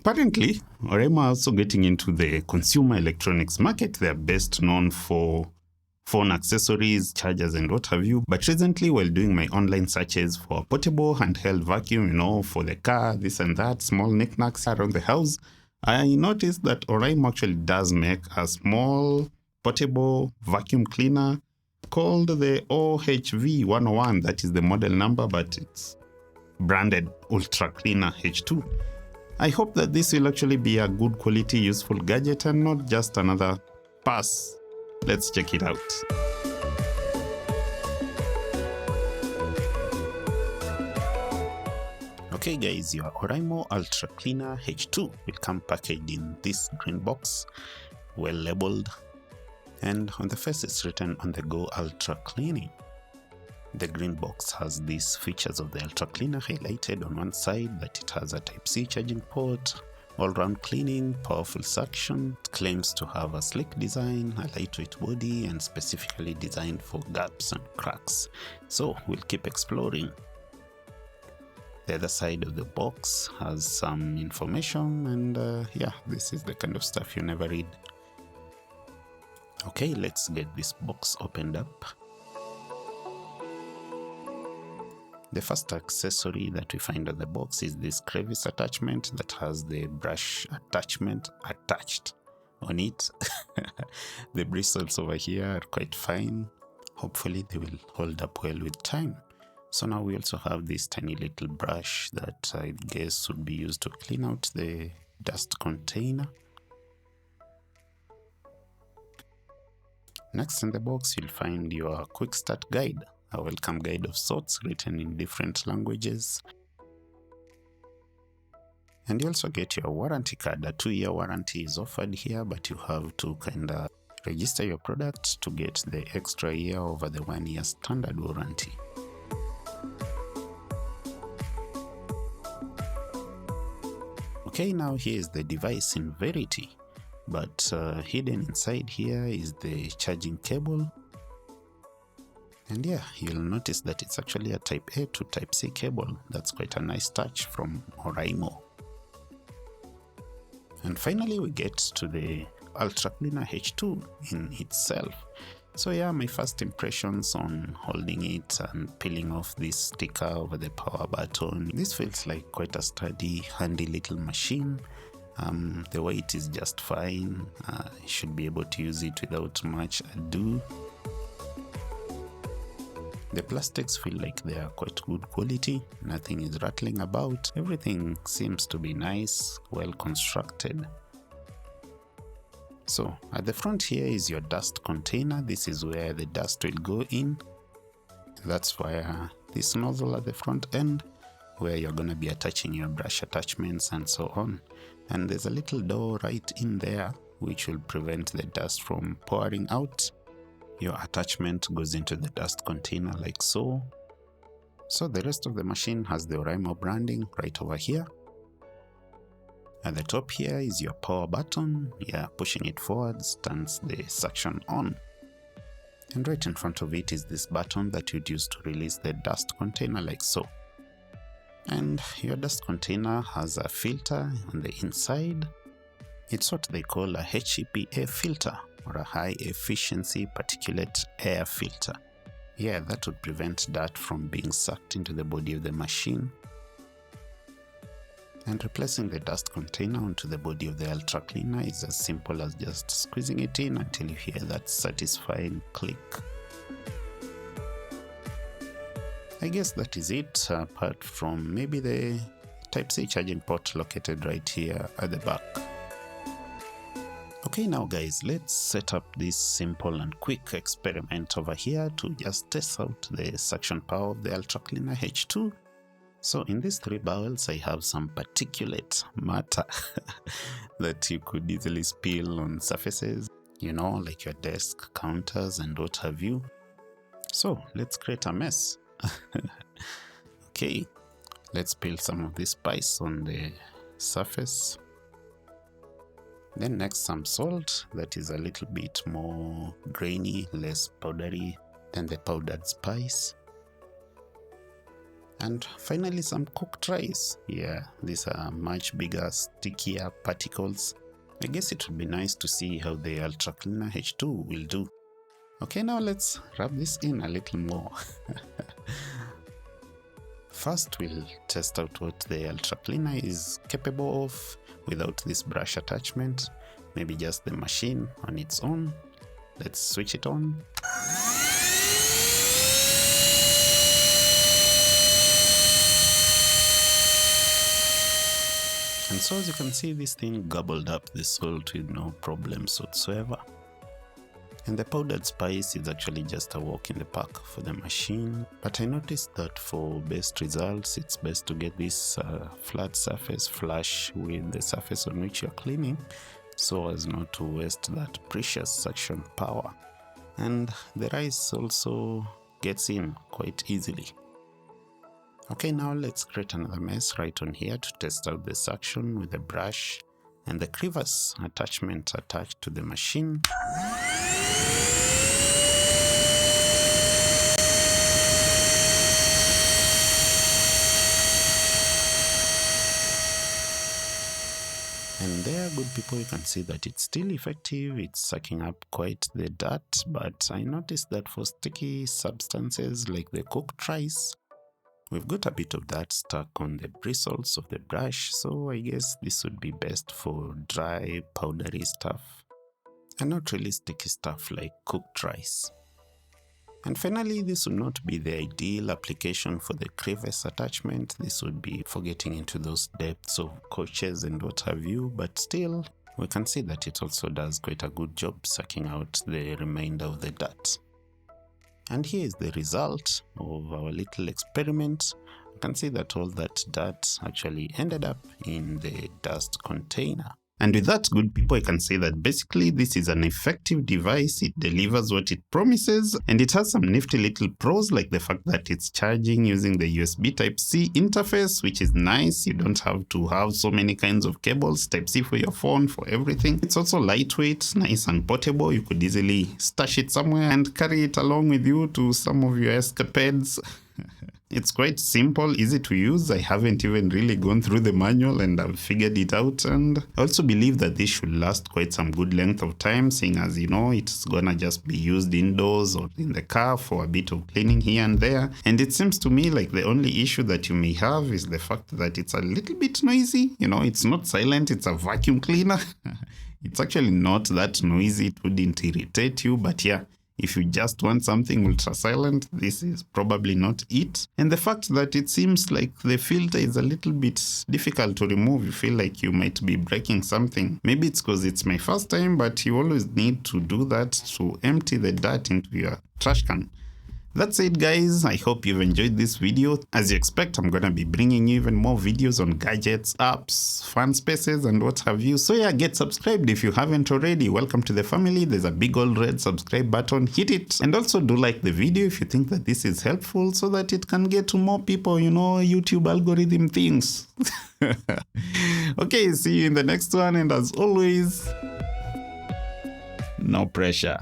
Apparently, Oraimo are also getting into the consumer electronics market. They're best known for phone accessories, chargers, and what have you. But recently, while doing my online searches for a portable handheld vacuum, for the car, this and that, small knickknacks around the house, I noticed that Oraimo actually does make a small portable vacuum cleaner called the OHV-101. That is the model number, but it's branded Ultracleaner H2. I hope that this will actually be a good quality, useful gadget and not just another pass. Let's check it out. Okay guys, your Oraimo Ultracleaner H2 will come packaged in this green box, well labeled, and on the face it's written on the go Ultra Cleaning. The green box has these features of the Ultra Cleaner highlighted on one side, that it has a Type-C charging port, all-round cleaning, powerful suction. It claims to have a sleek design, a lightweight body, and specifically designed for gaps and cracks. So we'll keep exploring. The other side of the box has some information, and yeah, this is the kind of stuff you never read. Okay, let's get this box opened up. The first accessory that we find on the box is this crevice attachment that has the brush attachment attached on it. The bristles over here are quite fine. Hopefully they will hold up well with time. So now we also have this tiny little brush that I guess would be used to clean out the dust container. Next in the box you'll find your quick start guide. A welcome guide of sorts written in different languages. And you also get your warranty card. A 2-year warranty is offered here, but you have to kind of register your product to get the extra year over the 1-year standard warranty. Okay, now here is the device in verity, but hidden inside here is the charging cable. And yeah, you'll notice that it's actually a Type A to Type C cable. That's quite a nice touch from Oraimo. And finally we get to the Ultracleaner H2 in itself. So yeah, my first impressions on holding it and peeling off this sticker over the power button. This feels like quite a sturdy, handy little machine. The weight is just fine. You should be able to use it without much ado. The plastics feel like they are quite good quality, nothing is rattling about, everything seems to be nice, well constructed. So at the front here is your dust container. This is where the dust will go in. That's where this nozzle at the front end, where you're going to be attaching your brush attachments and so on. And there's a little door right in there which will prevent the dust from pouring out. Your attachment goes into the dust container like so. So the rest of the machine has the Oraimo branding right over here. At the top here is your power button. Yeah, pushing it forwards turns the suction on. And right in front of it is this button that you'd use to release the dust container like so. And your dust container has a filter on the inside. It's what they call a HEPA filter, or a high efficiency particulate air filter. Yeah, that would prevent dirt from being sucked into the body of the machine. And replacing the dust container onto the body of the Ultracleaner is as simple as just squeezing it in until you hear that satisfying click. I guess that is it, apart from maybe the Type-C charging port located right here at the back. Okay, now guys, let's set up this simple and quick experiment over here to just test out the suction power of the Ultracleaner H2. So in these 3 barrels, I have some particulate matter that you could easily spill on surfaces, like your desk, counters, and what have you. So let's create a mess. Okay, let's spill some of this spice on the surface. Then next, some salt that is a little bit more grainy, less powdery than the powdered spice. And finally, some cooked rice. Yeah, these are much bigger, stickier particles. I guess it would be nice to see how the Ultracleaner H2 will do. Okay, now let's rub this in a little more. First, we'll test out what the Ultracleaner is capable of without this brush attachment. Maybe just the machine on its own. Let's switch it on. And so as you can see, this thing gobbled up the salt with no problems whatsoever. And the powdered spice is actually just a walk in the park for the machine. But I noticed that for best results, it's best to get this flat surface flush with the surface on which you're cleaning, so as not to waste that precious suction power. And the rice also gets in quite easily. Okay, now let's create another mess right on here to test out the suction with the brush and the crevice attachment attached to the machine. And there, good people, you can see that it's still effective. It's sucking up quite the dirt, but I noticed that for sticky substances like the cooked rice, we've got a bit of that stuck on the bristles of the brush, so I guess this would be best for dry, powdery stuff, and not really sticky stuff like cooked rice. And finally, this would not be the ideal application for the crevice attachment. This would be for getting into those depths of couches and what have you, but still, we can see that it also does quite a good job sucking out the remainder of the dirt. And here is the result of our little experiment. You can see that all that dirt actually ended up in the dust container. And with that, good people, I can say that basically this is an effective device. It delivers what it promises, and it has some nifty little pros like the fact that it's charging using the USB Type-C interface, which is nice. You don't have to have so many kinds of cables, Type-C for your phone, for everything. It's also lightweight, nice and portable. You could easily stash it somewhere and carry it along with you to some of your escapades. It's quite simple, easy to use. I haven't even really gone through the manual and I've figured it out. And I also believe that this should last quite some good length of time, seeing as, you know, it's gonna just be used indoors or in the car for a bit of cleaning here and there. And it seems to me like the only issue that you may have is the fact that it's a little bit noisy. You know, it's not silent, it's a vacuum cleaner. It's actually not that noisy, it wouldn't irritate you, but yeah. If you just want something ultra silent, this is probably not it. And the fact that it seems like the filter is a little bit difficult to remove, you feel like you might be breaking something. Maybe it's because it's my first time, but you always need to do that to empty the dirt into your trash can. That's it, guys. I hope you've enjoyed this video. As you expect, I'm gonna be bringing you even more videos on gadgets, apps, fun spaces, and what have you. So yeah, get subscribed if you haven't already. Welcome to the family. There's a big old red subscribe button. Hit it. And also do like the video if you think that this is helpful so that it can get to more people, you know, YouTube algorithm things. Okay, see you in the next one. And as always, no pressure.